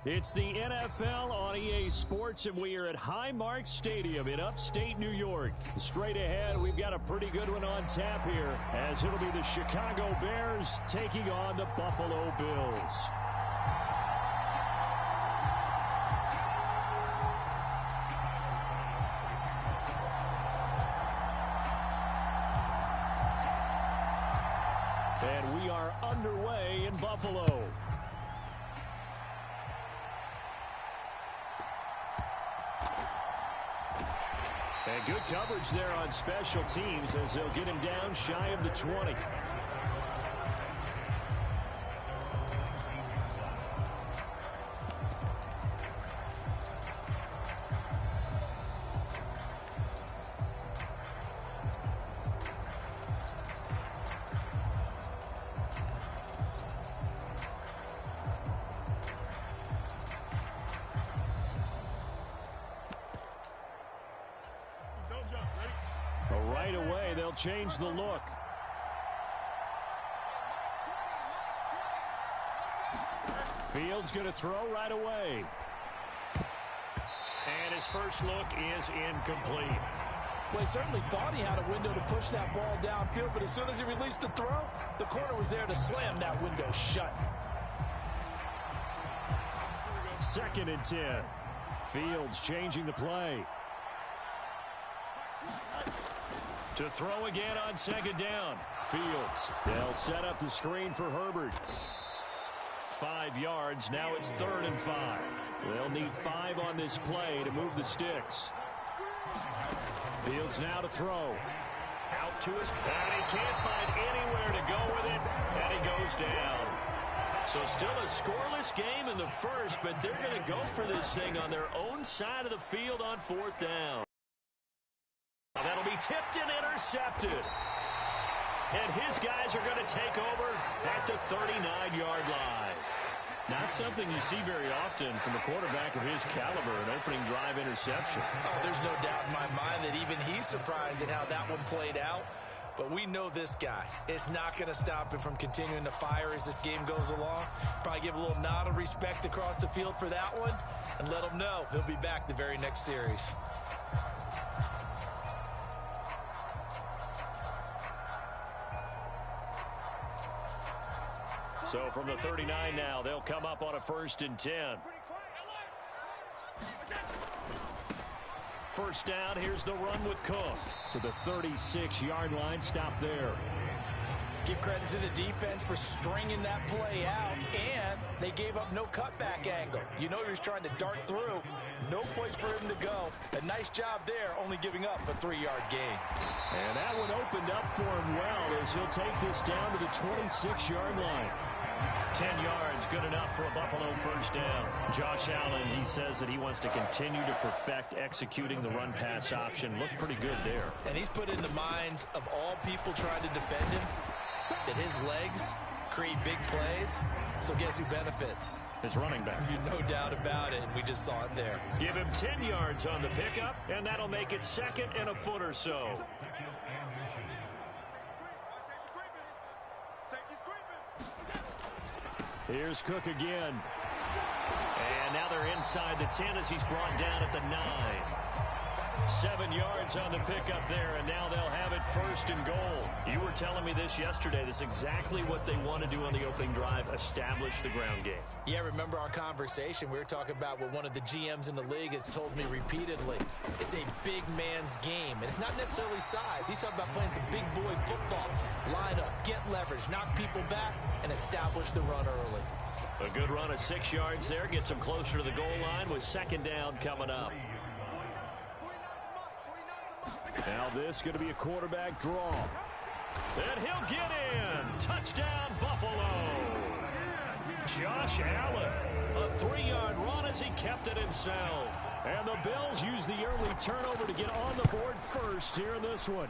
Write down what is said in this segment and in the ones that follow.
It's the NFL on EA Sports, and we are at Highmark Stadium in upstate New York. Straight ahead, we've got a pretty good one on tap here, as it'll be the Chicago Bears taking on the Buffalo Bills. And we are underway in Buffalo. And good coverage there on special teams as they'll get him down shy of the 20. Right away, they'll change the look. Fields going to throw right away. And his first look is incomplete. Well, he certainly thought he had a window to push that ball downfield, but as soon as he released the throw, the corner was there to slam that window shut. 2nd and 10. Fields changing the play. To throw again on 2nd down. Fields. They'll set up the screen for Herbert. 5 yards. Now it's 3rd and 5. They'll need 5 on this play to move the sticks. Fields now to throw. Out to his... And he can't find anywhere to go with it. And he goes down. So still a scoreless game in the first, but they're going to go for this thing on their own side of the field on 4th down. That'll be tipped and intercepted. And his guys are going to take over at the 39-yard line. Not something you see very often from a quarterback of his caliber, an opening drive interception. Oh, there's no doubt in my mind that even he's surprised at how that one played out. But we know this guy. It's not going to stop him from continuing to fire as this game goes along. Probably give a little nod of respect across the field for that one and let him know he'll be back the very next series. So from the 39 now, they'll come up on a 1st and 10. 1st down, here's the run with Cook. To the 36-yard line, stop there. Give credit to the defense for stringing that play out, and they gave up no cutback angle. You know he was trying to dart through. No place for him to go. A nice job there, only giving up a 3-yard gain. And that one opened up for him well as he'll take this down to the 26-yard line. 10 yards, good enough for a Buffalo 1st down. Josh Allen, he says that he wants to continue to perfect executing the run-pass option. Looked pretty good there. And he's put in the minds of all people trying to defend him that his legs create big plays. So guess who benefits? His running back. No doubt about it, and we just saw it there. Give him 10 yards on the pickup, and that'll make it 2nd and a foot or so. Here's Cook again. And now they're inside the 10 as he's brought down at the 9. 7 yards on the pickup there, and now they'll have it 1st and goal. You were telling me this yesterday. This is exactly what they want to do on the opening drive, establish the ground game. Yeah, remember our conversation. We were talking about what one of the GMs in the league has told me repeatedly. It's a big man's game, and it's not necessarily size. He's talking about playing some big boy football. Line up, get leverage, knock people back, and establish the run early. A good run of 6 yards there gets him closer to the goal line with 2nd down coming up. Now this going to be a quarterback draw. And he'll get in. Touchdown, Buffalo. Josh Allen. A 3-yard run as he kept it himself. And the Bills use the early turnover to get on the board first here in this one.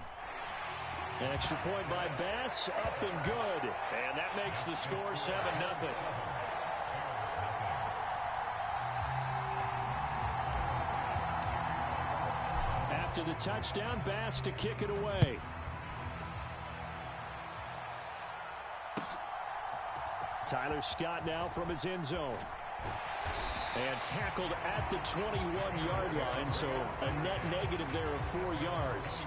An extra point by Bass, up and good. And that makes the score 7-0. After the touchdown, Bass to kick it away. Tyler Scott now from his end zone. And tackled at the 21-yard line, so a net negative there of 4 yards.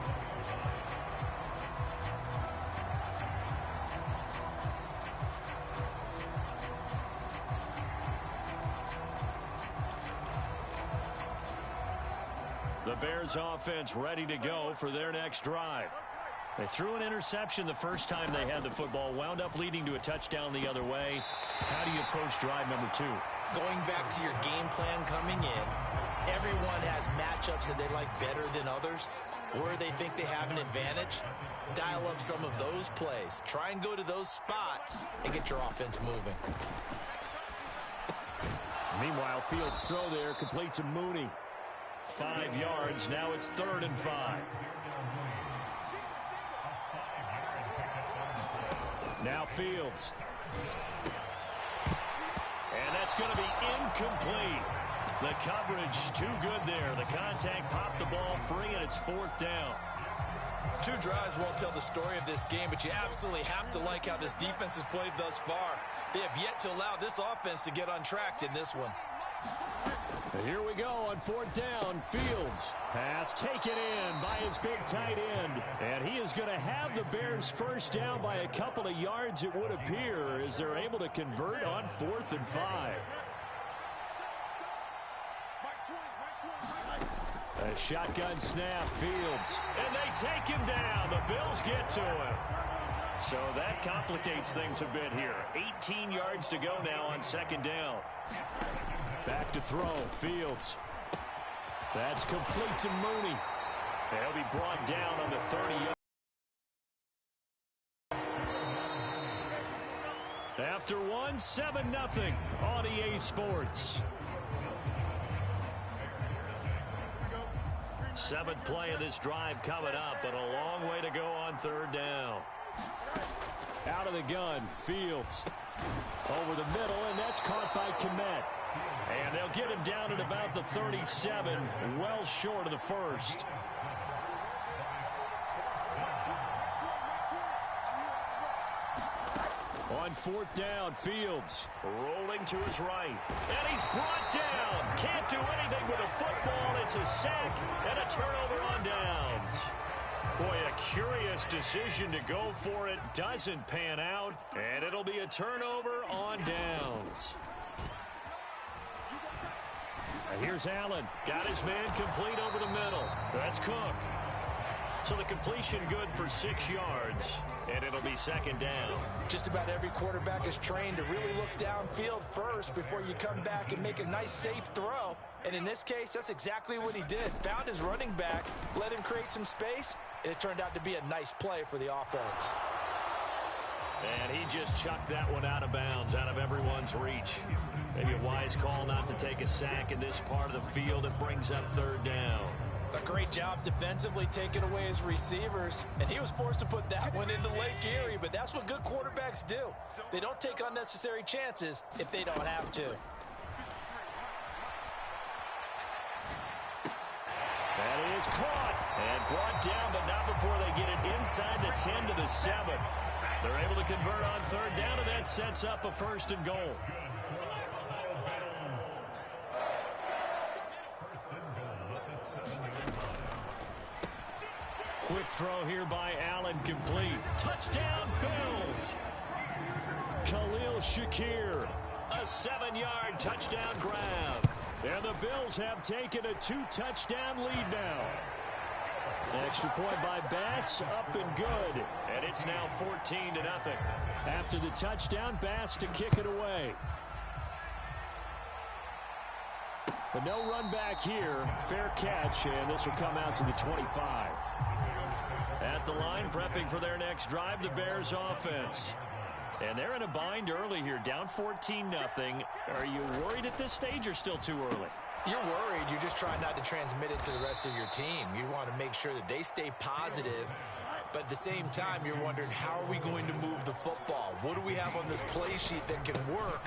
The Bears offense ready to go for their next drive. They threw an interception the first time they had the football, wound up leading to a touchdown the other way. How do you approach drive number 2? Going back to your game plan coming in, everyone has matchups that they like better than others, where they think they have an advantage. Dial up some of those plays. Try and go to those spots and get your offense moving. Meanwhile, Fields' throw there complete to Mooney. 5 yards. Now it's 3rd and 5. Now Fields. And that's going to be incomplete. The coverage too good there. The contact popped the ball free, and it's 4th down. 2 drives won't tell the story of this game, but you absolutely have to like how this defense has played thus far. They have yet to allow this offense to get untracked in this one. And here we go on 4th down. Fields pass taken in by his big tight end. And he is going to have the Bears first down by a couple of yards, it would appear, as they're able to convert on 4th and 5. A shotgun snap, Fields. And they take him down. The Bills get to him. So that complicates things a bit here. 18 yards to go now on 2nd down. Back to throw, Fields. That's complete to Mooney. They'll be brought down on the 30-yard. After one, 7-0 on EA Sports. 7th play of this drive coming up, but a long way to go on 3rd down. Out of the gun, Fields. Over the middle, and that's caught by Kmet. And they'll get him down at about the 37, well short of the 1st. On 4th down, Fields rolling to his right. And he's brought down. Can't do anything with a football. It's a sack and a turnover on downs. Boy, a curious decision to go for it. Doesn't pan out. And it'll be a turnover on downs. And here's Allen. Got his man complete over the middle. That's Cook. So the completion good for 6 yards, and it'll be 2nd down. Just about every quarterback is trained to really look downfield first before you come back and make a nice, safe throw. And in this case, that's exactly what he did. Found his running back, let him create some space, and it turned out to be a nice play for the offense. And he just chucked that one out of bounds, out of everyone's reach. Maybe a wise call not to take a sack in this part of the field. It brings up 3rd down. A great job defensively taking away his receivers, and he was forced to put that one into Lake Erie, but that's what good quarterbacks do. They don't take unnecessary chances if they don't have to. That is caught and brought down, but not before they get it inside the 10 to the 7. They're able to convert on 3rd down, and that sets up a 1st and goal. Quick throw here by Allen, complete. Touchdown, Bills. Khalil Shakir, a 7-yard touchdown grab. And the Bills have taken a 2-touchdown lead now. Extra point by Bass, up and good. And it's now 14-0. After the touchdown, Bass to kick it away. But no run back here. Fair catch, and this will come out to the 25. At the line, prepping for their next drive, the Bears offense. And they're in a bind early here, down 14-0. Are you worried at this stage or still too early? You're worried. You're just trying not to transmit it to the rest of your team. You want to make sure that they stay positive. But at the same time, you're wondering, how are we going to move the football? What do we have on this play sheet that can work?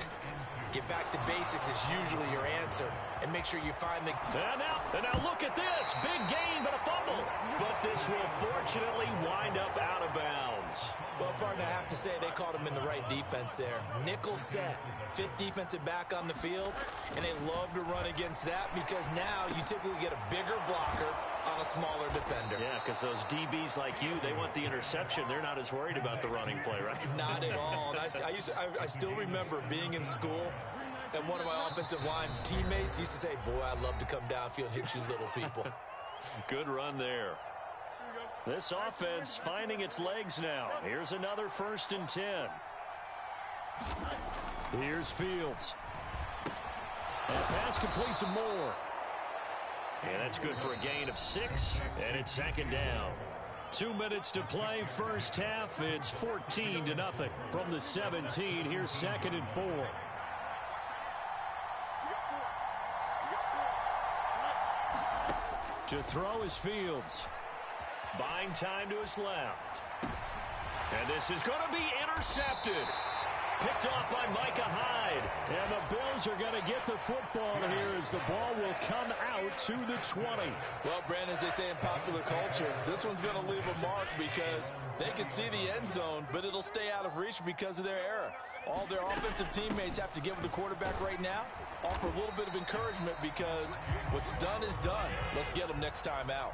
Get back to basics is usually your answer. And make sure you find the... And now look at this. pass. Big gain, but a fumble. But this will fortunately wind up out of bounds. Well, partner, I have to say they caught him in the right defense there. Nickel set, fifth defensive back on the field, and they love to run against that because now you typically get a bigger blocker on a smaller defender. Yeah, because those DBs like you, they want the interception. They're not as worried about the running play, right? Not at all. And I still remember being in school, and one of my offensive line teammates used to say, boy, I'd love to come downfield and hit you little people. Good run there. This offense finding its legs now. Here's another 1st and 10. Here's Fields. And pass complete to Moore. And that's good for a gain of 6, and it's 2nd down. 2 minutes to play, first half. It's 14-0 from the 17. Here's 2nd and 4. To throw is Fields. Buying time to his left. And this is going to be intercepted. Picked off by Micah Hyde. And the Bills are going to get the football here as the ball will come out to the 20. Well, Brandon, as they say in popular culture, this one's going to leave a mark because they can see the end zone, but it'll stay out of reach because of their error. All their offensive teammates have to give the quarterback right now, offer a little bit of encouragement because what's done is done. Let's get them next time out.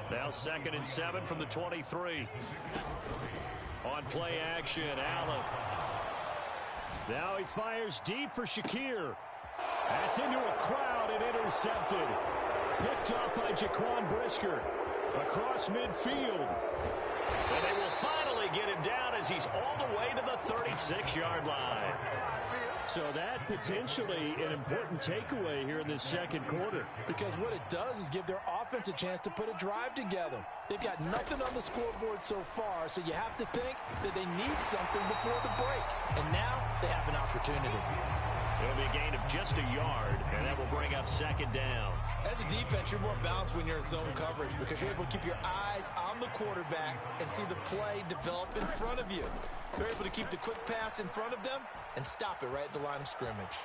Now 2nd and 7 from the 23. On play action, Allen. Now he fires deep for Shakir. That's into a crowd and intercepted. Picked off by Jaquan Brisker. Across midfield. And they will finally get him down as he's all the way to the 36-yard line. So that potentially an important takeaway here in this 2nd quarter. Because what it does is give their offense a chance to put a drive together. They've got nothing on the scoreboard so far, so you have to think that they need something before the break. And now they have an opportunity. It'll be a gain of just a yard, and that will bring up 2nd down. As a defense, you're more balanced when you're in zone coverage because you're able to keep your eyes on the quarterback and see the play develop in front of you. You're able to keep the quick pass in front of them and stop it right at the line of scrimmage.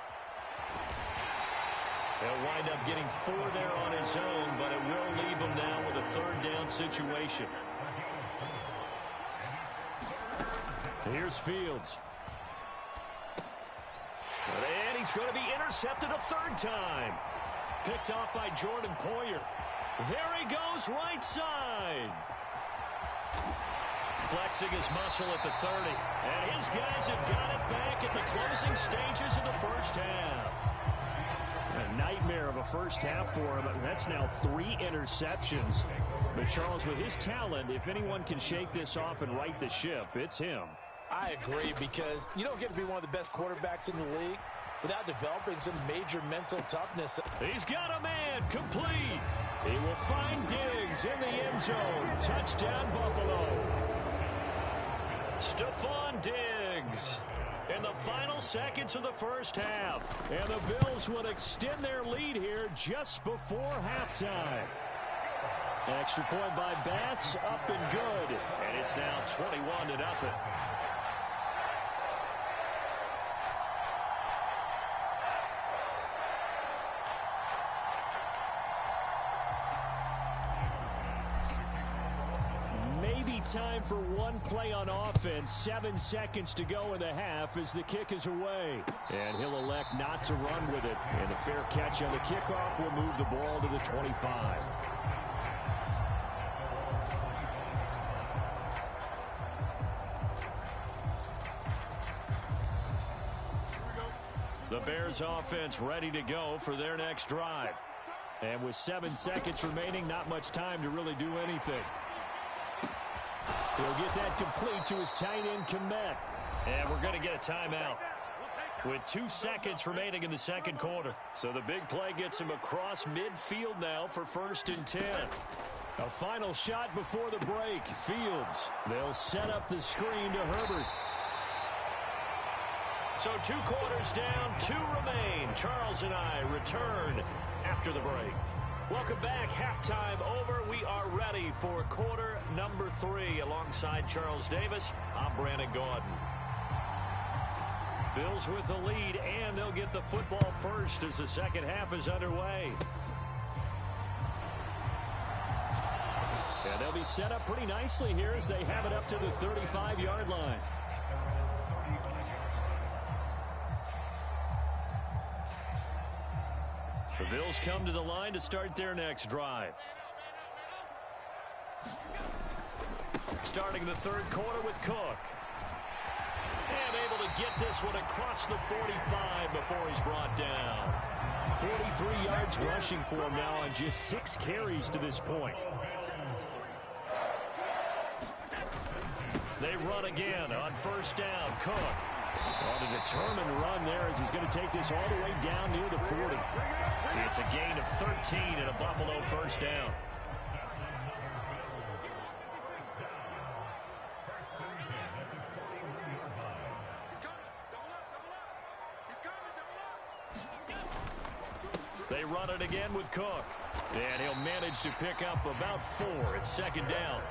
He'll wind up getting 4 there on his own, but it will leave him now with a 3rd down situation. Here's Fields. And he's going to be intercepted a 3rd time. Picked off by Jordan Poyer. There he goes, right side. Flexing his muscle at the 30. And his guys have got it back at the closing stages of the first half. A nightmare of a first half for him. That's now 3 interceptions. But Charles, with his talent, if anyone can shake this off and right the ship, it's him. I agree because you don't get to be one of the best quarterbacks in the league without developing some major mental toughness. He's got a man complete. He will find Diggs in the end zone. Touchdown, Buffalo. Stephon Diggs in the final seconds of the first half. And the Bills will extend their lead here just before halftime. Extra point by Bass, up and good. And it's now 21-0. Time for one play on offense. 7 seconds to go in the half as the kick is away. And he'll elect not to run with it. And the fair catch on the kickoff will move the ball to the 25. The Bears offense ready to go for their next drive. And with 7 seconds remaining, not much time to really do anything. He'll get that complete to his tight end, Kmet. And we're going to get a timeout with 2 seconds remaining in the 2nd quarter. So the big play gets him across midfield now for 1st and 10. A final shot before the break. Fields. They'll set up the screen to Herbert. So 2 quarters down, 2 remain. Charles and I return after the break. Welcome back. Halftime over. We are ready for quarter number 3 alongside Charles Davis. I'm Brandon Gaudin. Bills with the lead, and they'll get the football first as the second half is underway. They'll be set up pretty nicely here as they have it up to the 35-yard line. The Bills come to the line to start their next drive. Starting the third quarter with Cook. And able to get this one across the 45 before he's brought down. 43 yards rushing for him now on just 6 carries to this point. They run again on first down. Cook on a determined run there as he's going to take this all the way down near the 40. It's a gain of 13 and a Buffalo first down. They run it again with Cook. And he'll manage to pick up about 4 at second down.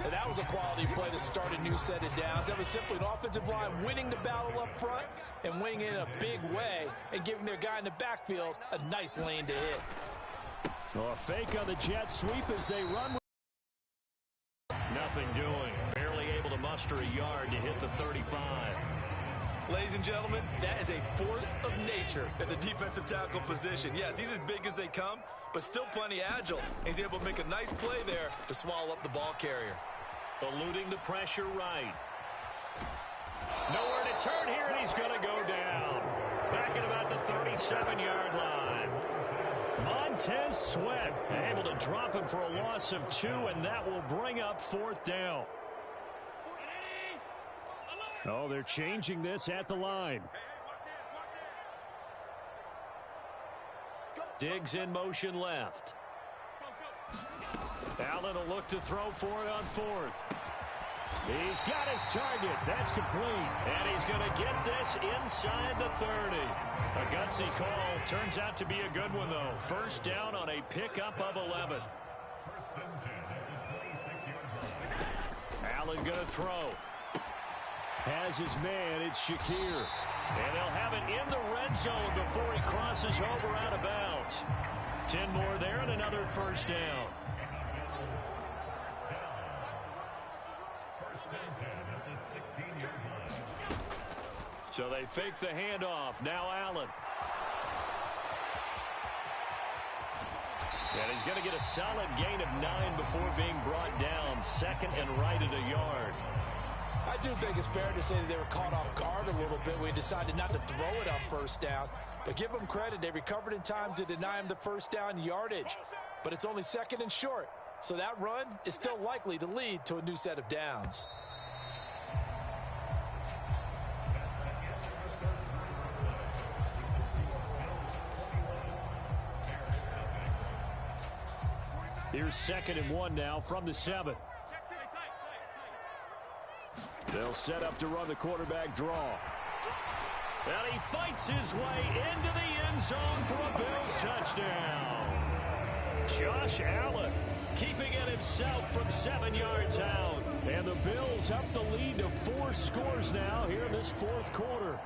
And that was a quality play to start a new set of downs. That was simply an offensive line winning the battle up front and winning in a big way and giving their guy in the backfield a nice lane to hit. So a fake on the jet sweep as they run. Nothing doing. Barely able to muster a yard to hit the 35. Ladies and gentlemen, that is a force of nature at the defensive tackle position. Yes, he's as big as they come, but still plenty agile. He's able to make a nice play there to swallow up the ball carrier. Eluding the pressure right. Nowhere to turn here, and he's going to go down. Back at about the 37-yard line. Montez Sweat able to drop him for a loss of 2, and that will bring up 4th down. Oh, they're changing this at the line. Diggs in motion left. Allen will look to throw for it on 4th. He's got his target. That's complete. And he's going to get this inside the 30. A gutsy call. Turns out to be a good one, though. First down on a pickup of 11. Allen going to throw. Has his man. It's Shakir. And they'll have it in the red zone before he crosses over out of bounds. 10 more there and another first down. So they fake the handoff. Now Allen. And he's going to get a solid gain of 9 before being brought down. Second and right at a yard. I do think it's fair to say that they were caught off guard a little bit when he decided not to throw it on first down. But give them credit. They recovered in time to deny him the first down yardage. But it's only second and short. So that run is still likely to lead to a new set of downs. Here's 2nd and 1 now from the 7. They'll set up to run the quarterback draw. And he fights his way into the end zone for a Bills touchdown. Josh Allen keeping it himself from 7 yards out. And the Bills up the lead to 4 scores now here in this 4th quarter.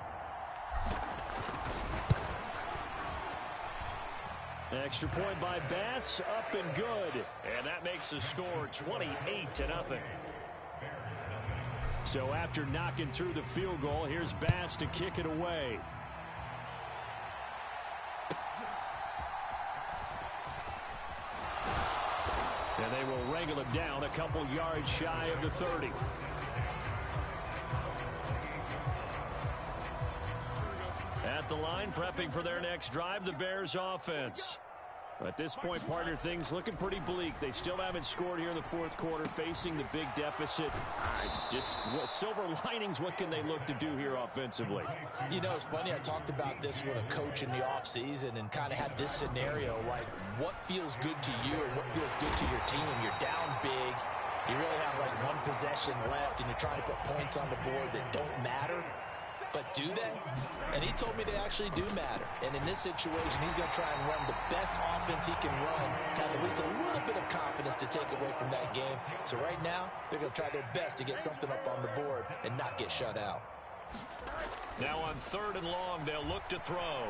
Extra point by Bass, up and good. And that makes the score 28-0. So after knocking through the field goal, here's Bass to kick it away. And they will wrangle him down a couple yards shy of the 30. At the line, prepping for their next drive, the Bears offense. At this point, partner, things looking pretty bleak. They still haven't scored here in the 4th quarter, facing the big deficit. Silver linings, what can they look to do here offensively? You know, it's funny. I talked about this with a coach in the offseason and kind of had this scenario, like what feels good to you or what feels good to your team. You're down big. You really have like 1 possession left, and you're trying to put points on the board that don't matter. But do they? And he told me they actually do matter. And in this situation, he's going to try and run the best offense he can run, have at least a little bit of confidence to take away from that game. So right now, they're going to try their best to get something up on the board and not get shut out. Now on 3rd and long, they'll look to throw.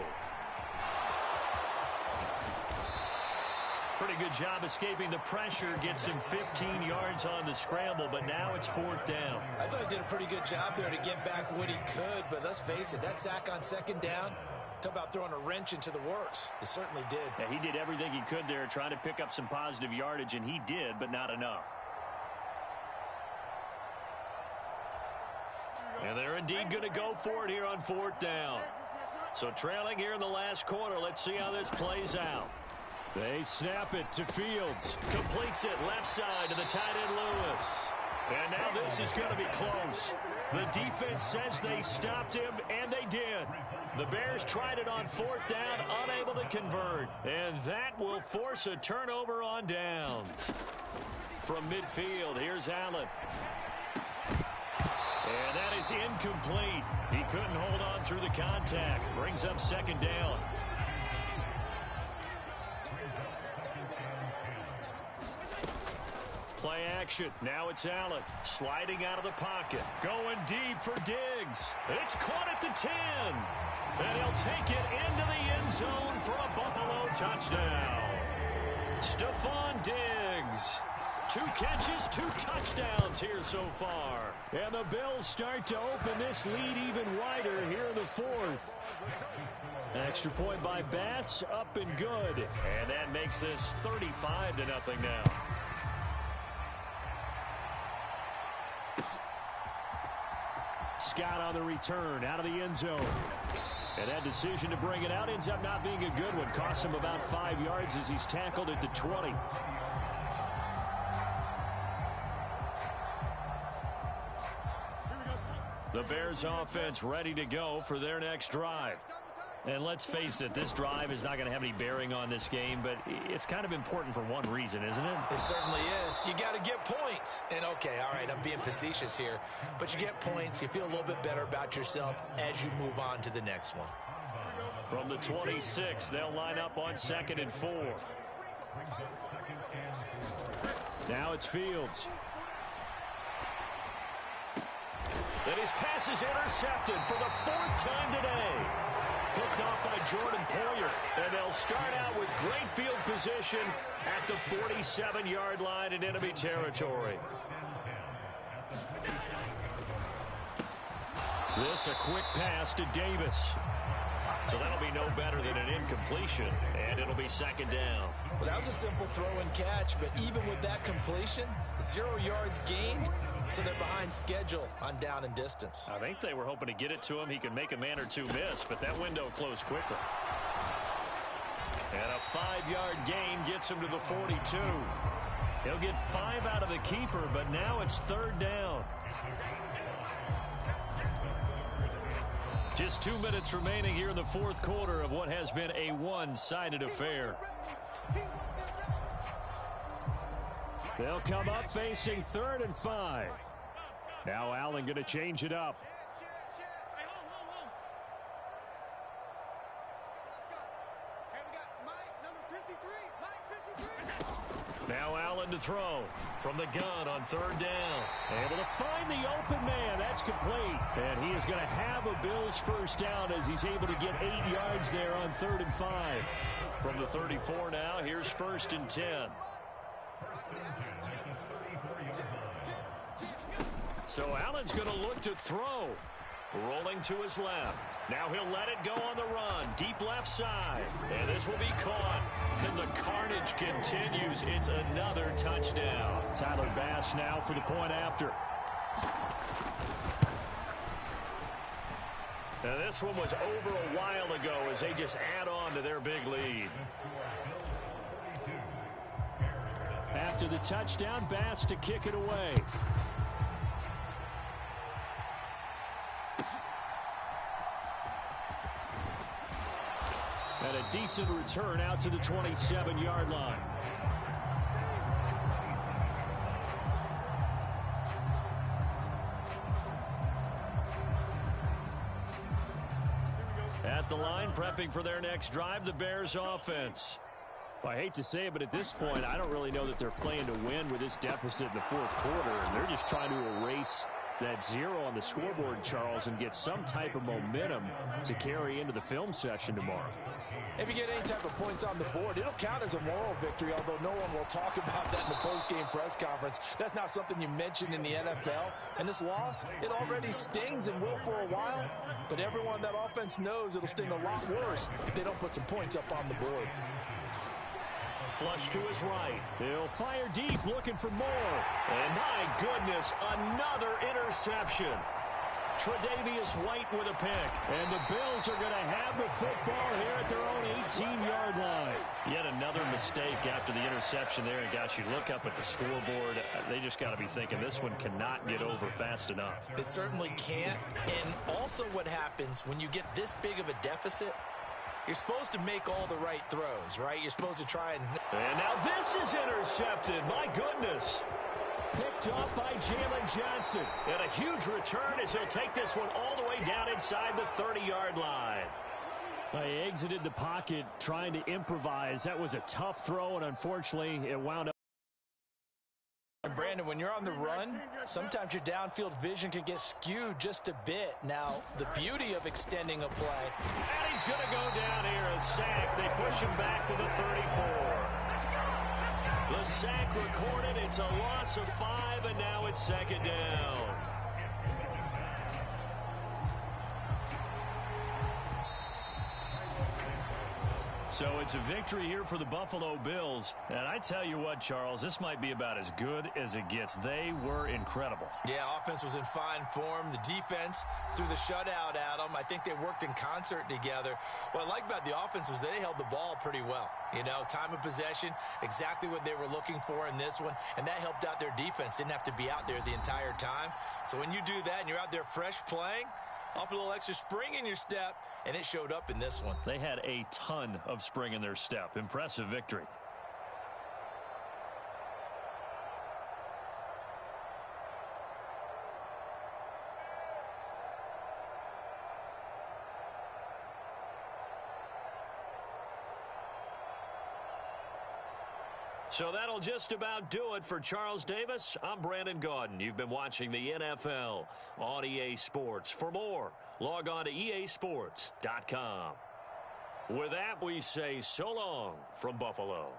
Pretty good job escaping the pressure. Gets him 15 yards on the scramble, but now it's 4th down. I thought he did a pretty good job there to get back what he could, but let's face it, that sack on 2nd down, talk about throwing a wrench into the works. It certainly did. Yeah, he did everything he could there, trying to pick up some positive yardage, and he did, but not enough. And they're indeed going to go for it here on 4th down. So trailing here in the last quarter. Let's see how this plays out. They snap it to Fields. Completes it left side to the tight end Lewis. And now this is going to be close. The defense says they stopped him, and they did. The Bears tried it on 4th down, unable to convert. And that will force a turnover on downs. From midfield, here's Allen. And that is incomplete. He couldn't hold on through the contact. Brings up 2nd down. Play action. Now it's Allen. Sliding out of the pocket. Going deep for Diggs. It's caught at the 10. And he'll take it into the end zone for a Buffalo touchdown. Stephon Diggs. 2 catches, 2 touchdowns here so far. And the Bills start to open this lead even wider here in the 4th. Extra point by Bass, up and good. And that makes this 35-0 now. Scott on the return, out of the end zone. And that decision to bring it out ends up not being a good one. Costs him about 5 yards as he's tackled at the 20. The Bears offense ready to go for their next drive. And let's face it, this drive is not going to have any bearing on this game, but it's kind of important for one reason, isn't it? It certainly is. You got to get points. And, okay, all right, I'm being facetious here, but you get points. You feel a little bit better about yourself as you move on to the next one. From the 26, they'll line up on 2nd and 4. Now it's Fields. And his pass is intercepted for the 4th time today. Picked off by Jordan Poyer. And they'll start out with great field position at the 47-yard line in enemy territory. This a quick pass to Davis. So that'll be no better than an incompletion. And it'll be 2nd down. Well, that was a simple throw and catch, but even with that completion, 0 yards gained. So they're behind schedule on down and distance. I think they were hoping to get it to him. He could make a man or two miss, but that window closed quickly. And a 5-yard gain gets him to the 42. He'll get 5 out of the keeper, but now it's 3rd down. Just 2 minutes remaining here in the 4th quarter of what has been a one-sided affair. They'll come up facing 3rd and 5. Now Allen going to change it up. Now Allen to throw from the gun on 3rd down. Able to find the open man. That's complete. And he is going to have a Bills first down as he's able to get 8 yards there on 3rd and 5. From the 34 now, here's 1st and 10. So Allen's going to look to throw. Rolling to his left. Now he'll let it go on the run. Deep left side. And this will be caught. And the carnage continues. It's another touchdown. Tyler Bass now for the point after. Now this one was over a while ago as they just add on to their big lead. After the touchdown, Bass to kick it away. And a decent return out to the 27-yard line. At the line, prepping for their next drive, the Bears offense. Well, I hate to say it, but at this point, I don't really know that they're playing to win with this deficit in the 4th quarter. And they're just trying to erase that 0 on the scoreboard, Charles, and get some type of momentum to carry into the film session tomorrow. If you get any type of points on the board, it'll count as a moral victory, although no one will talk about that in the post-game press conference. That's not something you mention in the NFL. And this loss, it already stings and will for a while, but everyone on that offense knows it'll sting a lot worse if they don't put some points up on the board. Flush to his right. He'll fire deep, looking for more. And my goodness, another interception. Tre'Davious White with a pick. And the Bills are going to have the football here at their own 18-yard line. Yet another mistake after the interception there. And gosh, you look up at the scoreboard, they just got to be thinking this one cannot get over fast enough. It certainly can't. And also what happens when you get this big of a deficit, you're supposed to make all the right throws, right? You're supposed to try and... And now this is intercepted. My goodness. Picked up by Jalen Johnson. And a huge return as he'll take this one all the way down inside the 30-yard line. They exited the pocket trying to improvise. That was a tough throw, and unfortunately, it wound up. And Brandon, when you're on the run, sometimes your downfield vision can get skewed just a bit. Now, the beauty of extending a play. And he's going to go down here, a sack. They push him back to the 34. The sack recorded. It's a loss of 5, and now it's second down. So it's a victory here for the Buffalo Bills. And I tell you what, Charles, this might be about as good as it gets. They were incredible. Yeah, offense was in fine form. The defense threw the shutout at them. I think they worked in concert together. What I like about the offense was they held the ball pretty well. You know, time of possession, exactly what they were looking for in this one. And that helped out their defense. Didn't have to be out there the entire time. So when you do that and you're out there fresh playing, off a little extra spring in your step, and it showed up in this one. They had a ton of spring in their step. Impressive victory. So that'll just about do it for Charles Davis. I'm Brandon Gaudin. You've been watching the NFL on EA Sports. For more, log on to easports.com. With that, we say so long from Buffalo.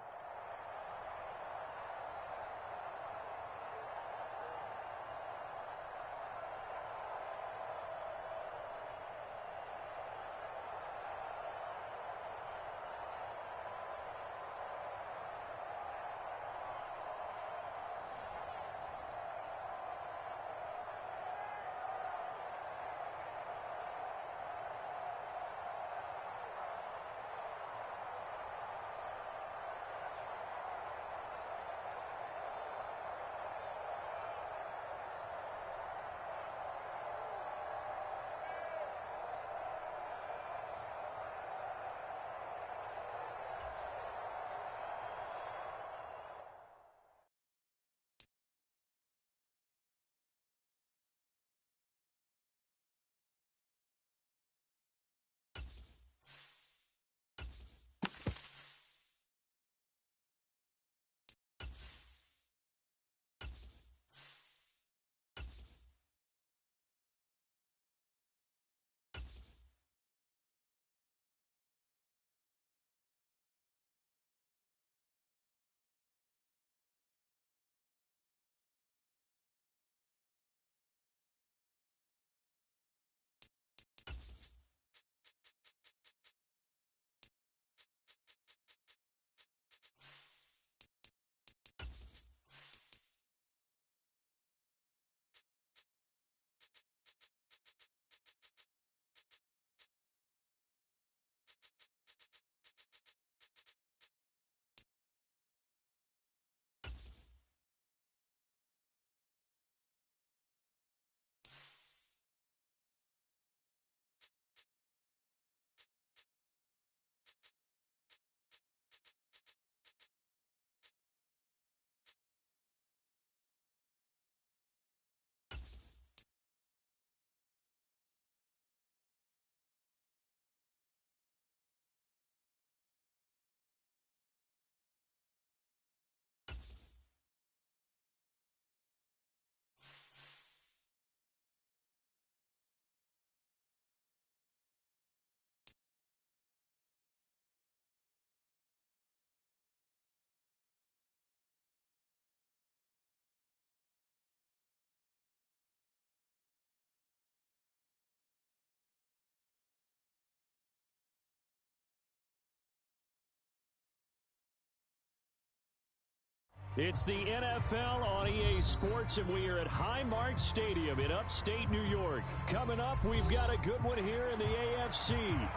It's the NFL on EA Sports, and we are at Highmark Stadium in upstate New York. Coming up, we've got a good one here in the AFC,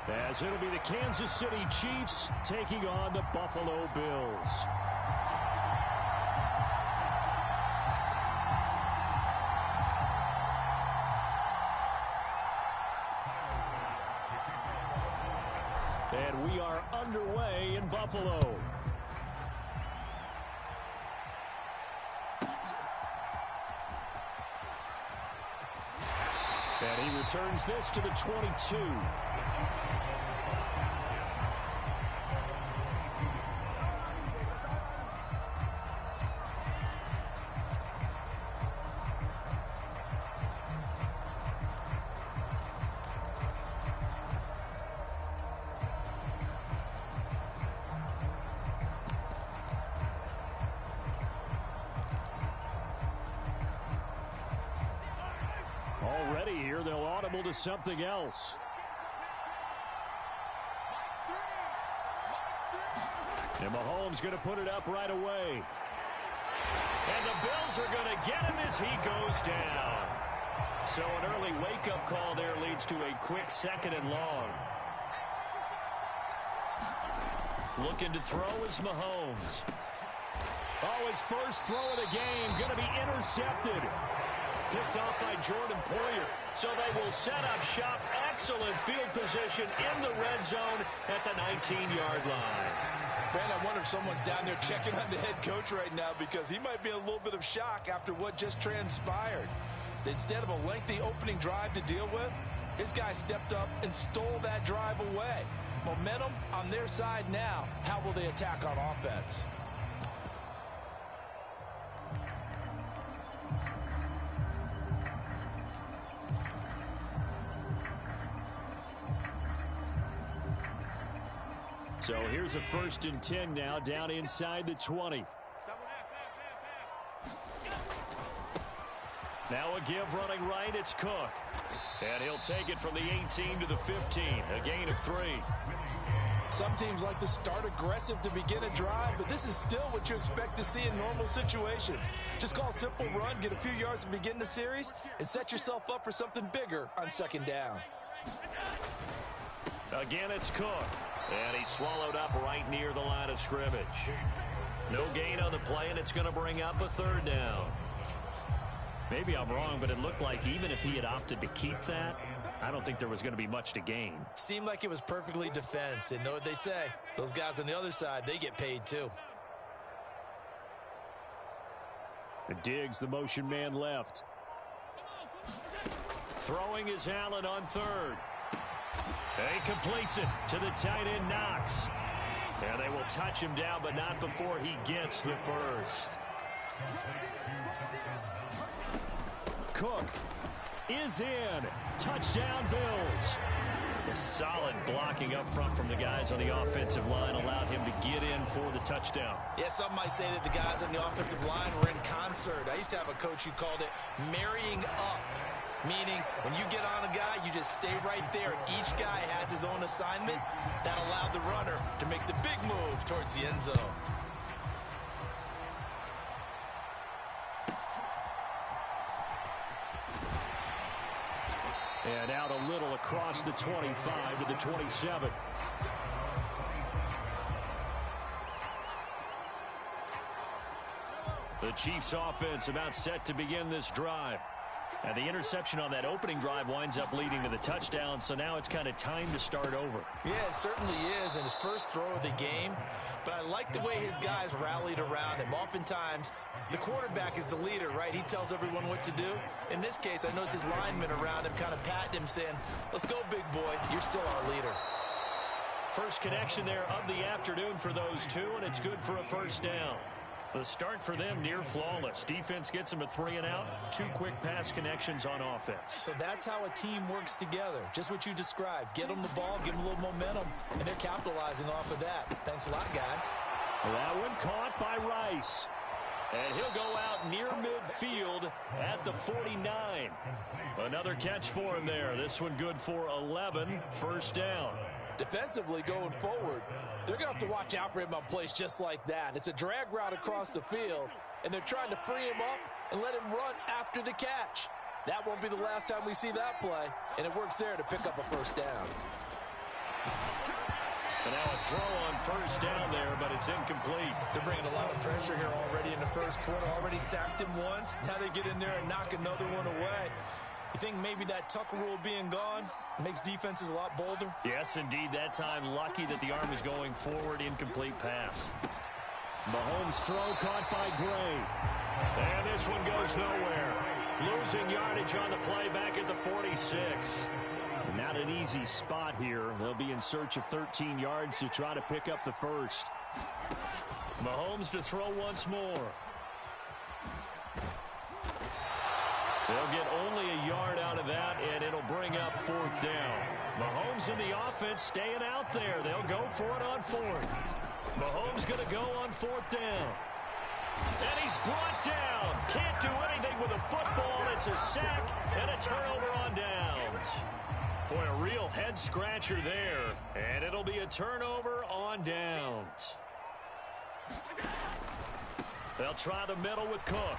as it'll be the Kansas City Chiefs taking on the Buffalo Bills. And we are underway in Buffalo. And he returns this to the 22. Already here, they'll audible to something else. And Mahomes going to put it up right away. And the Bills are going to get him as he goes down. So an early wake-up call there leads to a quick 2nd and long. Looking to throw is Mahomes. Oh, his first throw of the game going to be intercepted. Picked off by Jordan Poyer. So they will set up shop. Excellent field position in the red zone at the 19-yard line. Man, I wonder if someone's down there checking on the head coach right now, because he might be in a little bit of shock after what just transpired. Instead of a lengthy opening drive to deal with, his guy stepped up and stole that drive away. Momentum on their side now. How will they attack on offense? So here's a 1st and 10 now, down inside the 20. Now a give running right, it's Cook. And he'll take it from the 18 to the 15, a gain of 3. Some teams like to start aggressive to begin a drive, but this is still what you expect to see in normal situations. Just call a simple run, get a few yards to begin the series, and set yourself up for something bigger on 2nd down. Again, it's Cook. And he's swallowed up right near the line of scrimmage. No gain on the play, and it's going to bring up a 3rd down. Maybe I'm wrong, but it looked like even if he had opted to keep that, I don't think there was going to be much to gain. Seemed like it was perfectly defense. And know what they say? Those guys on the other side, they get paid too. The Diggs, the motion man left. Throwing is Allen on 3rd. He completes it to the tight end, Knox. And they will touch him down, but not before he gets the 1st. Cook is in. Touchdown, Bills. A solid blocking up front from the guys on the offensive line allowed him to get in for the touchdown. Yeah, some might say that the guys on the offensive line were in concert. I used to have a coach who called it marrying up. Meaning, when you get on a guy, you just stay right there. Each guy has his own assignment. That allowed the runner to make the big move towards the end zone. And out a little across the 25 to the 27. The Chiefs offense about set to begin this drive. And the interception on that opening drive winds up leading to the touchdown, so now it's kind of time to start over. Yeah, it certainly is, and his first throw of the game. But I like the way his guys rallied around him. Oftentimes, the quarterback is the leader, right? He tells everyone what to do. In this case, I noticed his linemen around him kind of patting him, saying, "Let's go, big boy. You're still our leader." First connection there of the afternoon for those two, and it's good for a 1st down. The start for them near flawless. Defense gets them a 3 and out. 2 quick pass connections on offense. So that's how a team works together. Just what you described. Get them the ball, give them a little momentum, and they're capitalizing off of that. Thanks a lot, guys. That one caught by Rice. And he'll go out near midfield at the 49. Another catch for him there. This one good for 11. 1st down. Defensively going forward, they're going to have to watch out for him on plays just like that. It's a drag route across the field, and they're trying to free him up and let him run after the catch. That won't be the last time we see that play, and it works there to pick up a first down. And now a throw on first down there, but it's incomplete. They're bringing a lot of pressure here already in the first quarter. Already sacked him once. Now they get in there and knock another one away. You think maybe that Tucker rule being gone makes defenses a lot bolder? Yes, indeed. That time, lucky that the arm is going forward. Incomplete pass. Mahomes' throw caught by Gray. And this one goes nowhere. Losing yardage on the play back at the 46. Not an easy spot here. They'll be in search of 13 yards to try to pick up the first. Mahomes to throw once more. They'll get only a yard out of that, and it'll bring up fourth down. Mahomes and the offense staying out there. They'll go for it on fourth. Mahomes going to go on fourth down. And he's brought down. Can't do anything with the football. It's a sack and a turnover on downs. Boy, a real head-scratcher there. And it'll be a turnover on downs. They'll try the middle with Cook.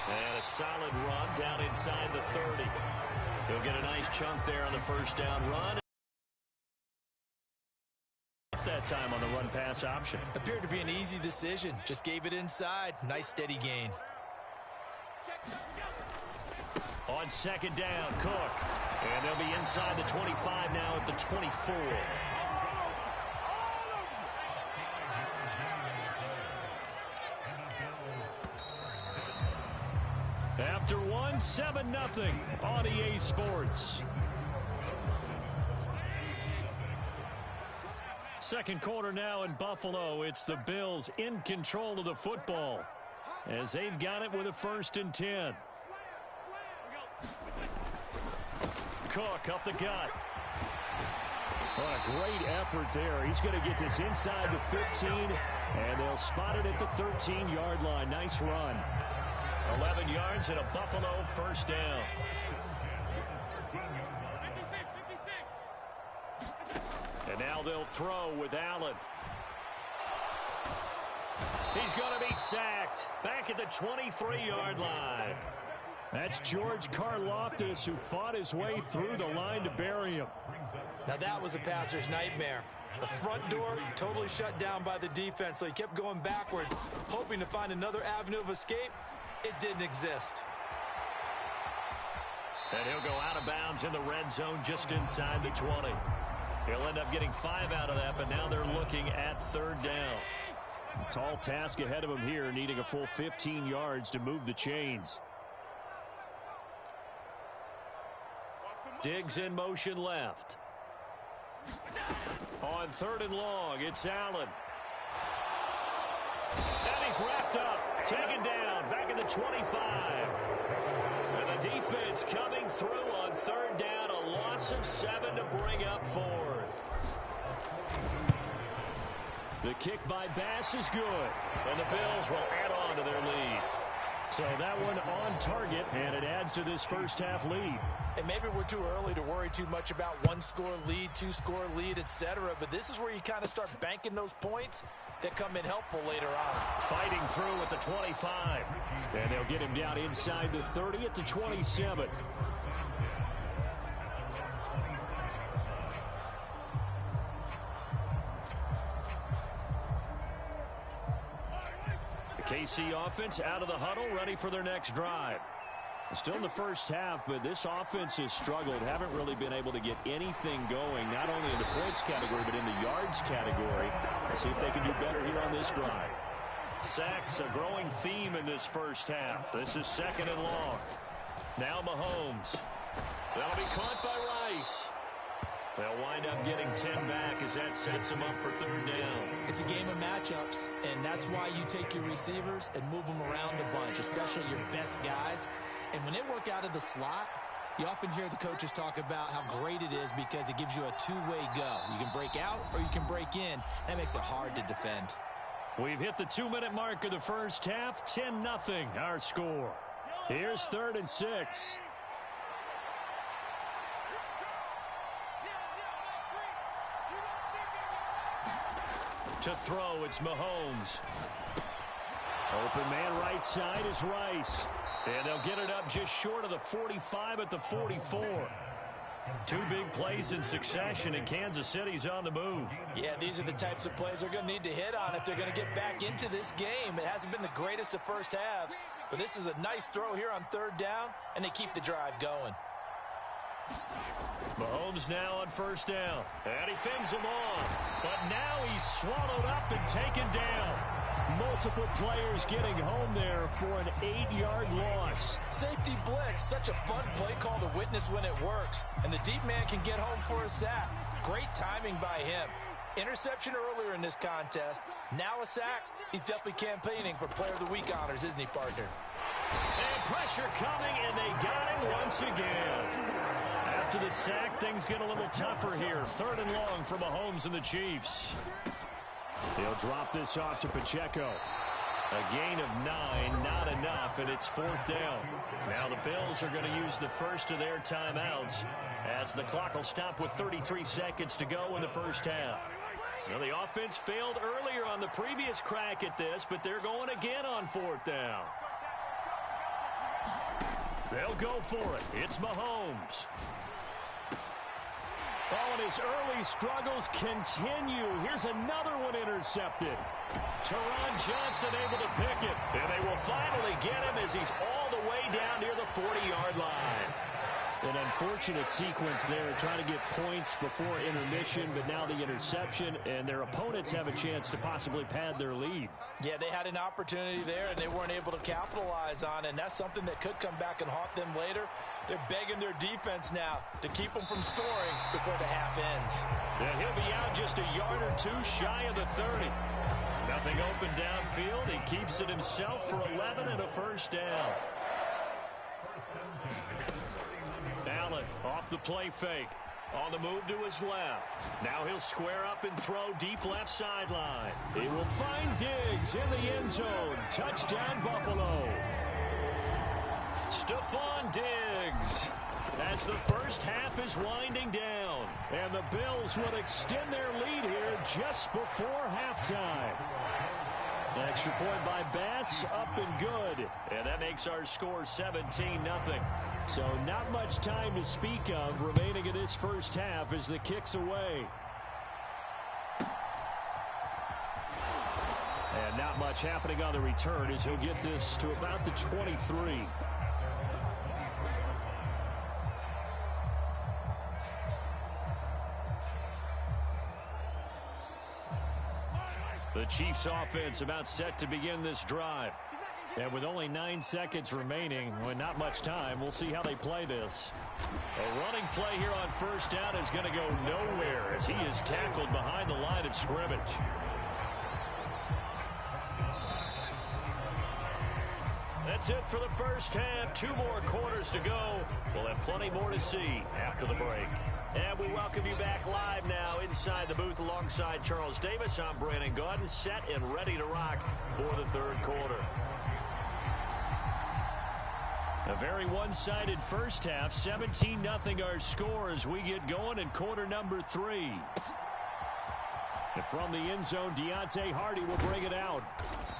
And a solid run down inside the 30. He'll get a nice chunk there on the first down run. That time on the run-pass option. Appeared to be an easy decision. Just gave it inside. Nice steady gain. On second down, Cook. And they'll be inside the 25 now at the 24. After one, 7-0 on EA Sports. Second quarter now in Buffalo. It's the Bills in control of the football as they've got it with a 1st and 10. Cook up the gut. What a great effort there. He's going to get this inside the 15, and they'll spot it at the 13-yard line. Nice run. 11 yards and a Buffalo first down. And now they'll throw with Allen. He's going to be sacked back at the 23-yard line. That's George Karlaftis, who fought his way through the line to bury him. Now that was a passer's nightmare. The front door totally shut down by the defense, so he kept going backwards, hoping to find another avenue of escape. It didn't exist. And he'll go out of bounds in the red zone just inside the 20. He'll end up getting 5 out of that, but now they're looking at 3rd down. A tall task ahead of him here, needing a full 15 yards to move the chains. Diggs in motion left. On 3rd and long, it's Allen. And he's wrapped up, taken down, back at the 25. And the defense coming through on 3rd down, a loss of 7 to bring up 4th. The kick by Bass is good, and the Bills will add on to their lead. So that one on target, and it adds to this first half lead. And maybe we're too early to worry too much about 1-score lead, 2-score lead, etc. But this is where you kind of start banking those points that come in helpful later on. Fighting through at the 25. And they'll get him down inside the 30 at the 27. The KC offense out of the huddle, ready for their next drive. Still in the first half, but this offense has struggled. Haven't really been able to get anything going, not only in the points category, but in the yards category. Let's see if they can do better here on this drive. Sacks, a growing theme in this first half. This is 2nd and long. Now Mahomes. That'll be caught by Rice. They'll wind up getting 10 back as that sets them up for 3rd down. It's a game of matchups, and that's why you take your receivers and move them around a bunch, especially your best guys. And when they work out of the slot, you often hear the coaches talk about how great it is because it gives you a two-way go. You can break out or you can break in. That makes it hard to defend. We've hit the 2-minute mark of the first half. 10-0 our score. Here's 3rd and 6. To throw, it's Mahomes. Open man right side is Rice. And they'll get it up just short of the 45 at the 44. Two big plays in succession, and Kansas City's on the move. Yeah, these are the types of plays they're going to need to hit on if they're going to get back into this game. It hasn't been the greatest of first halves, but this is a nice throw here on third down, and they keep the drive going. Mahomes now on first down, and he fins him off. But now he's swallowed up and taken down. Multiple players getting home there for an 8-yard loss. Safety blitz, such a fun play call to witness when it works. And the deep man can get home for a sack. Great timing by him. Interception earlier in this contest. Now a sack. He's definitely campaigning for Player of the Week honors, isn't he, partner? And pressure coming, and they got him once again. After the sack, things get a little tougher here. 3rd and long for Mahomes and the Chiefs. He'll drop this off to Pacheco. A gain of 9, not enough, and it's 4th down. Now the Bills are going to use the first of their timeouts as the clock will stop with 33 seconds to go in the first half. Now the offense failed earlier on the previous crack at this, but they're going again on 4th down. They'll go for it. It's Mahomes. Oh, and his early struggles continue. Here's another one intercepted. Teron Johnson able to pick it. And they will finally get him as he's all the way down near the 40-yard line. An unfortunate sequence there, trying to get points before intermission, but now the interception, and their opponents have a chance to possibly pad their lead. Yeah, they had an opportunity there, and they weren't able to capitalize on it, and that's something that could come back and haunt them later. They're begging their defense now to keep them from scoring before the half ends. And he'll be out just a yard or two shy of the 30. Nothing open downfield. He keeps it himself for 11 and a first down. Allen off the play fake. On the move to his left. Now he'll square up and throw deep left sideline. He will find Diggs in the end zone. Touchdown, Buffalo. Stephon Diggs. As the first half is winding down. And the Bills will extend their lead here just before halftime. An extra point by Bass, up and good. And that makes our score 17-0. So not much time to speak of remaining in this first half as the kick's away. And not much happening on the return as he'll get this to about the 23. The Chiefs offense about set to begin this drive. And with only 9 seconds remaining, with not much time, we'll see how they play this. A running play here on first down is going to go nowhere as he is tackled behind the line of scrimmage. That's it for the first half. 2 more quarters to go. We'll have plenty more to see after the break. And we welcome you back live now inside the booth alongside Charles Davis. I'm Brandon Gaudin, set and ready to rock for the third quarter. A very one-sided first half. 17-0 our score as we get going in quarter number 3. And from the end zone, Deontay Hardy will bring it out.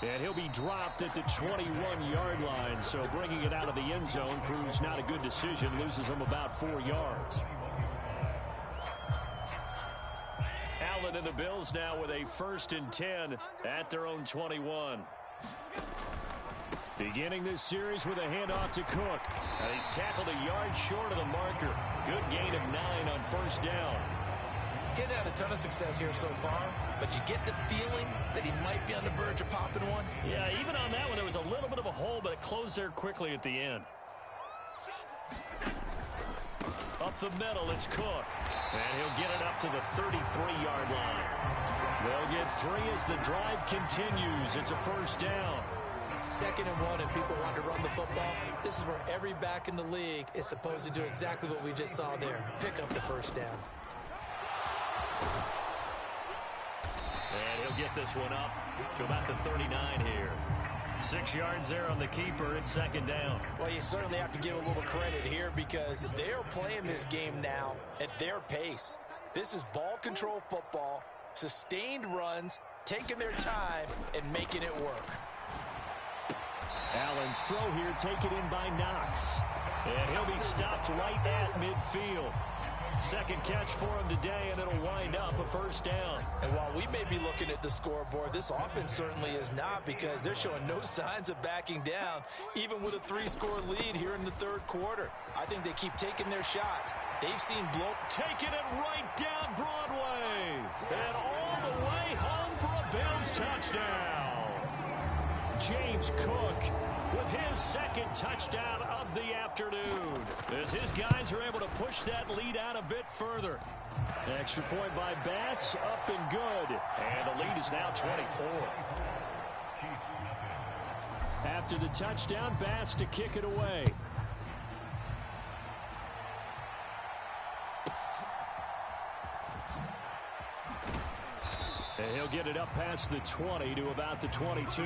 And he'll be dropped at the 21-yard line. So bringing it out of the end zone proves not a good decision. Loses him about 4 yards. Allen and the Bills now with a 1st and 10 at their own 21. Beginning this series with a handoff to Cook. And he's tackled a yard short of the marker. Good gain of 9 on first down. Getting had a ton of success here so far, but you get the feeling that he might be on the verge of popping one. Yeah, even on that one, there was a little bit of a hole, but it closed there quickly at the end. Up the middle, it's Cook. And he'll get it up to the 33-yard line. They'll get 3 as the drive continues. It's a first down. 2nd and 1, and people want to run the football. This is where every back in the league is supposed to do exactly what we just saw there. Pick up the first down. And he'll get this one up to about the 39 here. 6 yards there on the keeper. It's 2nd down. Well, you certainly have to give a little credit here because they're playing this game now at their pace. This is ball control football, sustained runs, taking their time and making it work. Allen's throw here taken in by Knox. And he'll be stopped right at midfield. Second catch for him today, and it'll wind up a first down. And while we may be looking at the scoreboard, this offense certainly is not, because they're showing no signs of backing down, even with a 3-score lead here in the third quarter. I think they keep taking their shots. They've seen blow. Taking it right down Broadway. And all the way home for a Bills touchdown. James Cook with his second touchdown of the afternoon, as his guys are able to push that lead out a bit further. Extra point by Bass, up and good. And the lead is now 24. After the touchdown, Bass to kick it away. And he'll get it up past the 20 to about the 22.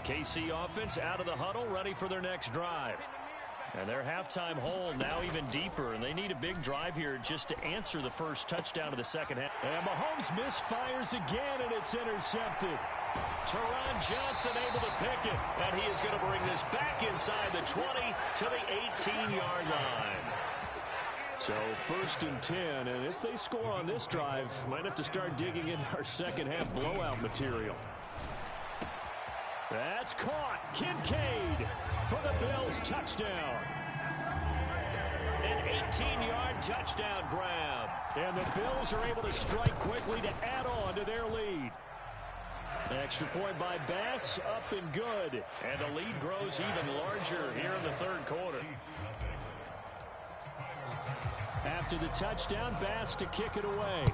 KC offense out of the huddle, ready for their next drive. And their halftime hole now even deeper, and they need a big drive here just to answer the first touchdown of the second half. And Mahomes misfires again, and it's intercepted. Teron Johnson able to pick it, and he is going to bring this back inside the 20 to the 18-yard line. So 1st and 10, and if they score on this drive, might have to start digging in our second half blowout material. That's caught. Kincaid for the Bills touchdown. An 18-yard touchdown grab. And the Bills are able to strike quickly to add on to their lead. Extra point by Bass, up and good. And the lead grows even larger here in the third quarter. After the touchdown, Bass to kick it away.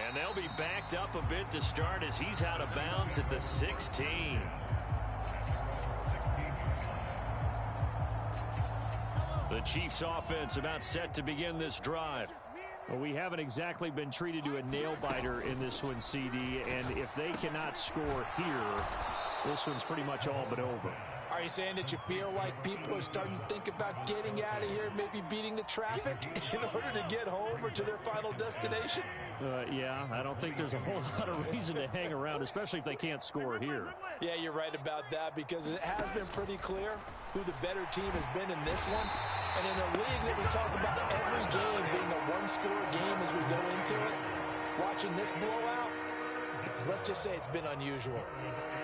And they'll be backed up a bit to start as he's out of bounds at the 16. The Chiefs offense about set to begin this drive. Well, we haven't exactly been treated to a nail-biter in this one, CD, and if they cannot score here, this one's pretty much all but over. Are you saying that you feel like people are starting to think about getting out of here, maybe beating the traffic in order to get home or to their final destination? Yeah, I don't think there's a whole lot of reason to hang around, especially if they can't score here. Yeah, you're right about that, because it has been pretty clear who the better team has been in this one. And in a league that we talk about every game being a one-score game as we go into it, watching this blowout, let's just say it's been unusual.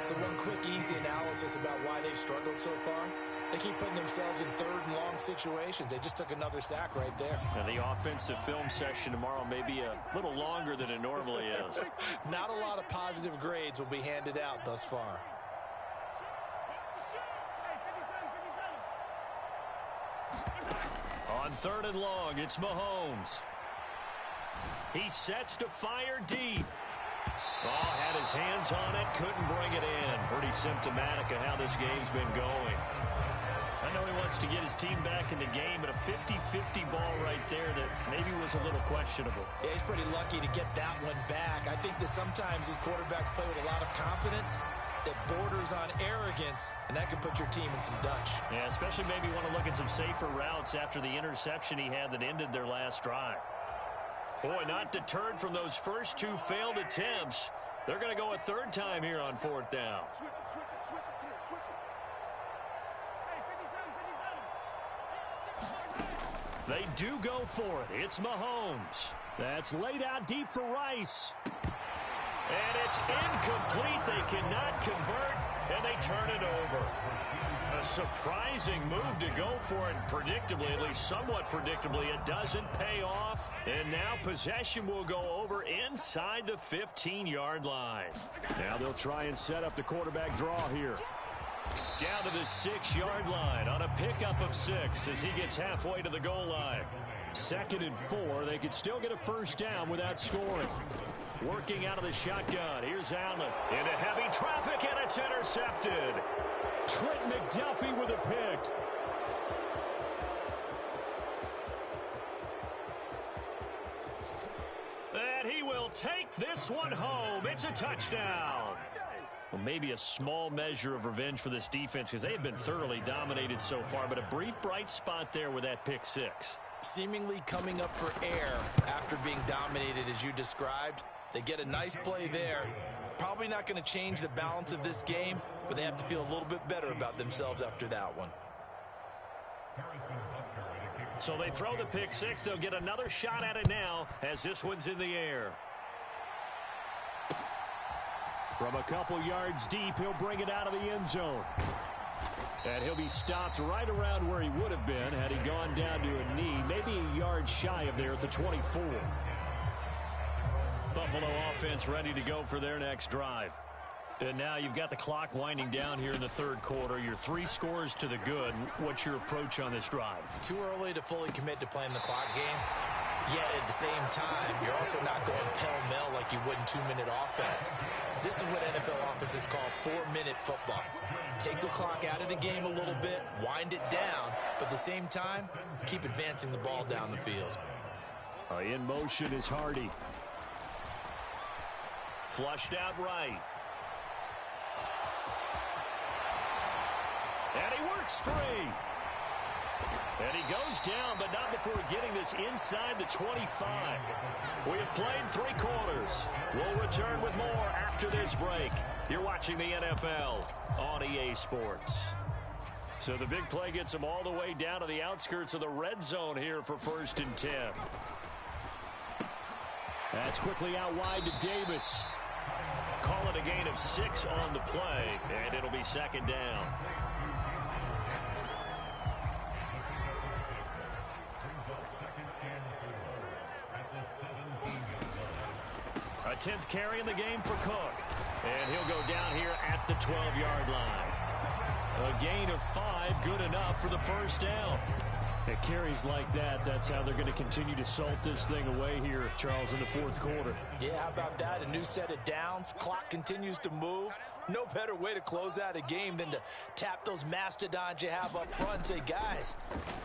So one quick, easy analysis about why they've struggled so far. They keep putting themselves in third and long situations. They just took another sack right there. And the offensive film session tomorrow may be a little longer than it normally is. Not a lot of positive grades will be handed out thus far. On 3rd and long, it's Mahomes. He sets to fire deep. Oh, had his hands on it, couldn't bring it in. Pretty symptomatic of how this game's been going. I know he wants to get his team back in the game, but a 50-50 ball right there that maybe was a little questionable. Yeah, he's pretty lucky to get that one back. I think that sometimes these quarterbacks play with a lot of confidence that borders on arrogance, and that can put your team in some Dutch. Yeah, especially maybe want to look at some safer routes after the interception he had that ended their last drive. Boy, not deterred from those first two failed attempts. They're going to go a third time here on 4th down. They do go for it. It's Mahomes. That's laid out deep for Rice. And it's incomplete. They cannot convert, and they turn it over. A surprising move to go for it. Predictably, at least somewhat predictably, it doesn't pay off. And now possession will go over inside the 15-yard line. Now they'll try and set up the quarterback draw here. Down to the 6-yard line on a pickup of 6 as he gets halfway to the goal line. 2nd and 4. They could still get a first down without scoring. Working out of the shotgun. Here's Allen into heavy traffic, and it's intercepted. Trent McDuffie with a pick. And he will take this one home. It's a touchdown. Well, maybe a small measure of revenge for this defense because they have been thoroughly dominated so far, but a brief bright spot there with that pick six. Seemingly coming up for air after being dominated as you described. They get a nice play there. Probably not going to change the balance of this game, but they have to feel a little bit better about themselves after that one. So they throw the pick six. They'll get another shot at it now as this one's in the air. From a couple yards deep, he'll bring it out of the end zone. And he'll be stopped right around where he would have been had he gone down to a knee, maybe a yard shy of there at the 24. Buffalo offense ready to go for their next drive. And now you've got the clock winding down here in the third quarter. Your 3 scores to the good. What's your approach on this drive? Too early to fully commit to playing the clock game. Yet at the same time, you're also not going pell-mell like you would in 2-minute offense. This is what NFL offenses call 4-minute football. Take the clock out of the game a little bit, wind it down, but at the same time, keep advancing the ball down the field. In motion is Hardy. Flushed out right. And he works free. And he goes down, but not before getting this inside the 25. We have played 3 quarters. We'll return with more after this break. You're watching the NFL on EA Sports. So the big play gets him all the way down to the outskirts of the red zone here for 1st and 10. That's quickly out wide to Davis. Call it a gain of 6 on the play, and it'll be 2nd down. A 10th carry in the game for Cook. And he'll go down here at the 12-yard line. A gain of 5, good enough for the 1st down. It carries like that. That's how they're going to continue to salt this thing away here, Charles, in the 4th quarter. Yeah, how about that? A new set of downs. Clock continues to move. No better way to close out a game than to tap those mastodons you have up front and say, guys,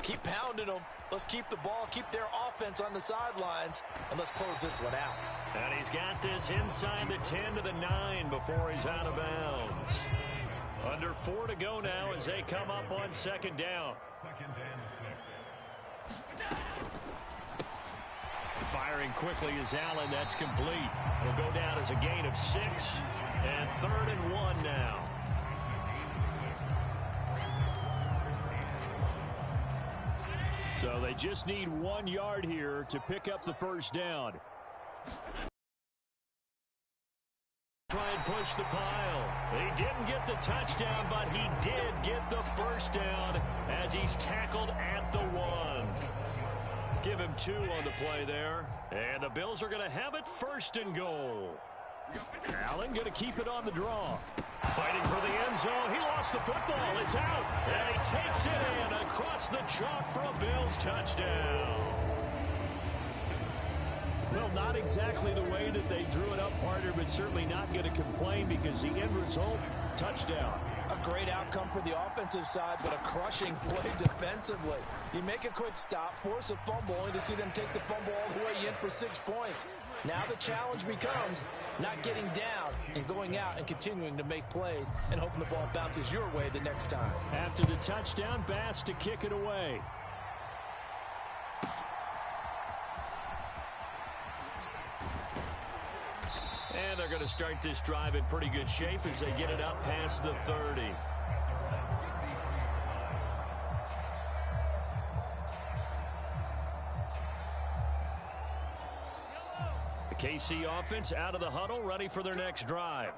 keep pounding them. Let's keep the ball, keep their offense on the sidelines, and let's close this one out. And he's got this inside the 10 to the 9 before he's out of bounds. Under 4 to go now as they come up on 2nd down. Firing quickly is Allen. That's complete. It'll go down as a gain of 6. And 3rd and 1 now. So they just need 1 yard here to pick up the 1st down. Try and push the pile. He didn't get the touchdown, but he did get the 1st down as he's tackled at the 1. Give him 2 on the play there. And the Bills are going to have it 1st and goal. Allen going to keep it on the draw. Fighting for the end zone. He lost the football. It's out. And he takes it in across the chalk for a Bills touchdown. Well, not exactly the way that they drew it up, partner, but certainly not going to complain because the end result, touchdown. A great outcome for the offensive side, but a crushing play defensively. You make a quick stop, force a fumble, only to see them take the fumble all the way in for 6 points. Now the challenge becomes not getting down and going out and continuing to make plays and hoping the ball bounces your way the next time. After the touchdown, Bass to kick it away. And they're going to start this drive in pretty good shape as they get it up past the 30. The KC offense out of the huddle, ready for their next drive.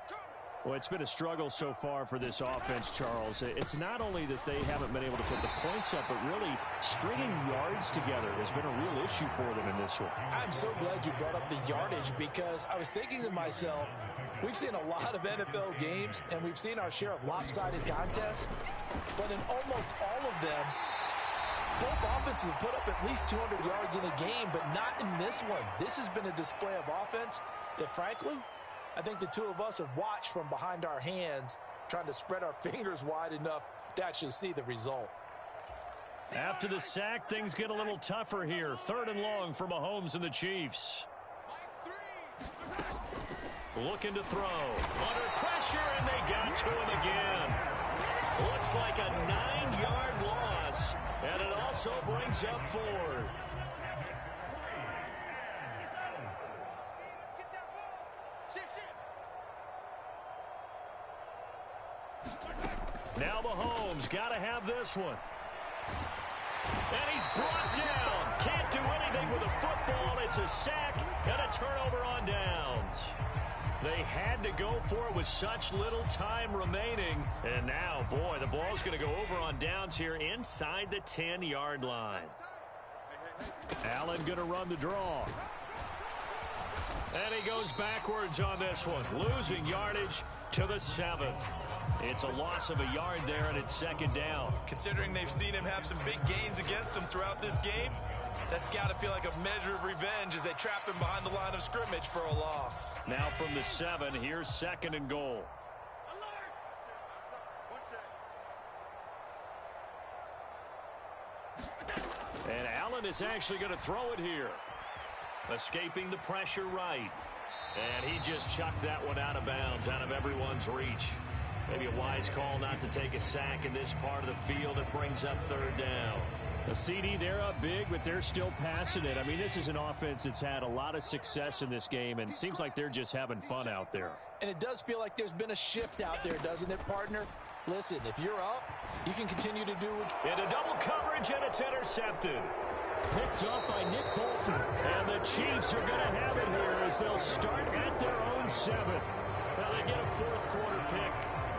Well, it's been a struggle so far for this offense, Charles. It's not only that they haven't been able to put the points up, but really stringing yards together has been a real issue for them in this one. I'm so glad you brought up the yardage because I was thinking to myself, we've seen a lot of NFL games and we've seen our share of lopsided contests, but in almost all of them, both offenses have put up at least 200 yards in a game, but not in this one. This has been a display of offense that, frankly, I think the two of us have watched from behind our hands, trying to spread our fingers wide enough to actually see the result. After the sack, things get a little tougher here. 3rd and long for Mahomes and the Chiefs. Looking to throw. Under pressure, and they got to him again. Looks like a 9-yard loss, and it also brings up 4th. Now Mahomes got to have this one. And he's brought down. Can't do anything with a football. It's a sack and a turnover on downs. They had to go for it with such little time remaining. And now, boy, the ball's going to go over on downs here inside the 10-yard line. Allen going to run the draw. And he goes backwards on this one, losing yardage to the 7. It's a loss of a yard there, and it's 2nd down. Considering they've seen him have some big gains against him throughout this game, that's got to feel like a measure of revenge as they trap him behind the line of scrimmage for a loss. Now from the 7, here's 2nd and goal. And Allen is actually going to throw it here. Escaping the pressure right. And he just chucked that one out of bounds, out of everyone's reach. Maybe a wise call not to take a sack in this part of the field. It brings up 3rd down. The CD, they're up big, but they're still passing it. I mean, this is an offense that's had a lot of success in this game, and it seems like they're just having fun out there. And it does feel like there's been a shift out there, doesn't it, partner? Listen, if you're up, you can continue to do it. Into double coverage, and it's intercepted. Picked off by Nick Bolton. And the Chiefs are going to have it here as they'll start at their own 7. Now they get a 4th quarter pick.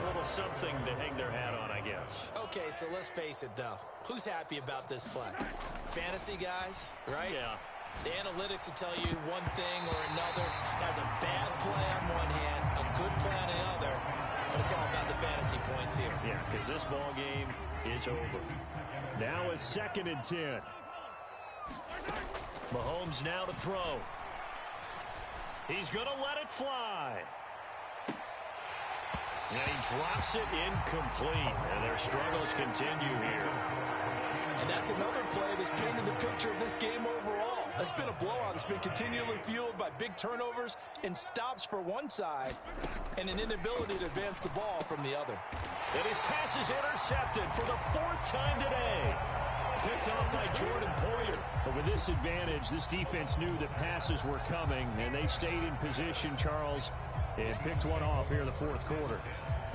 A little something to hang their hat on, I guess. Okay, so let's face it, though. Who's happy about this play? Fantasy guys, right? Yeah. The analytics will tell you one thing or another. Has a bad play on one hand, a good play on the other, but it's all about the fantasy points here. Yeah, because this ball game is over. Now a 2nd and 10. Mahomes now to throw. He's going to let it fly. And he drops it incomplete. And their struggles continue here. And that's another play that's painted the picture of this game overall. It's been a blowout. It's been continually fueled by big turnovers and stops for one side and an inability to advance the ball from the other. And his pass is intercepted for the 4th time today. Picked off by Jordan Poyer. But with this advantage, this defense knew that passes were coming, and they stayed in position, Charles, and picked one off here in the 4th quarter.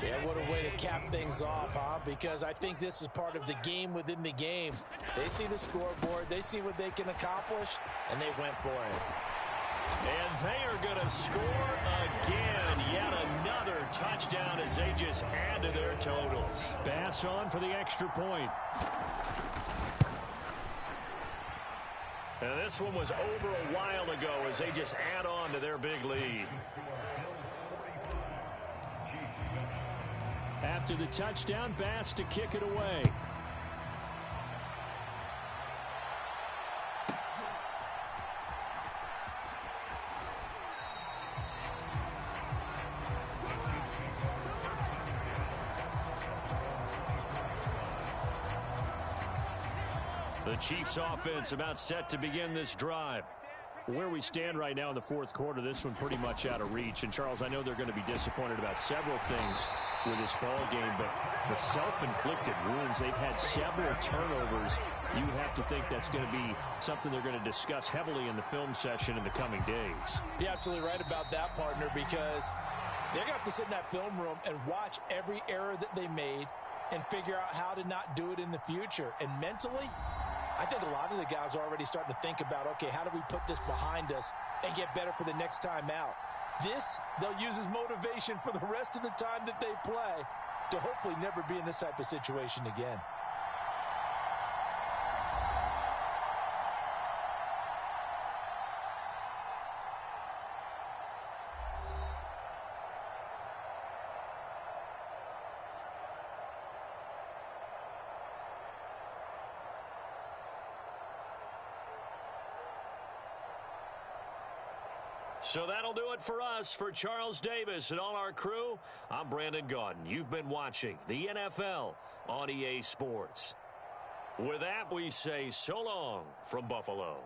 Yeah, what a way to cap things off, huh? Because I think this is part of the game within the game. They see the scoreboard, they see what they can accomplish, and they went for it. And they are going to score again. Yet another touchdown as they just add to their totals. Bass on for the extra point. And this one was over a while ago as they just add on to their big lead. After the touchdown, Bass to kick it away. The Chiefs offense about set to begin this drive. Where we stand right now in the 4th quarter, this one pretty much out of reach. And, Charles, I know they're going to be disappointed about several things with this ball game, but the self-inflicted wounds, they've had several turnovers. You have to think that's going to be something they're going to discuss heavily in the film session in the coming days. You're absolutely right about that, partner, because they're going to have to sit in that film room and watch every error that they made and figure out how to not do it in the future. And mentally, I think a lot of the guys are already starting to think about, okay, how do we put this behind us and get better for the next time out? This, they'll use as motivation for the rest of the time that they play to hopefully never be in this type of situation again. So that'll do it for us. For Charles Davis and all our crew, I'm Brandon Gaudin. You've been watching the NFL on EA Sports. With that, we say so long from Buffalo.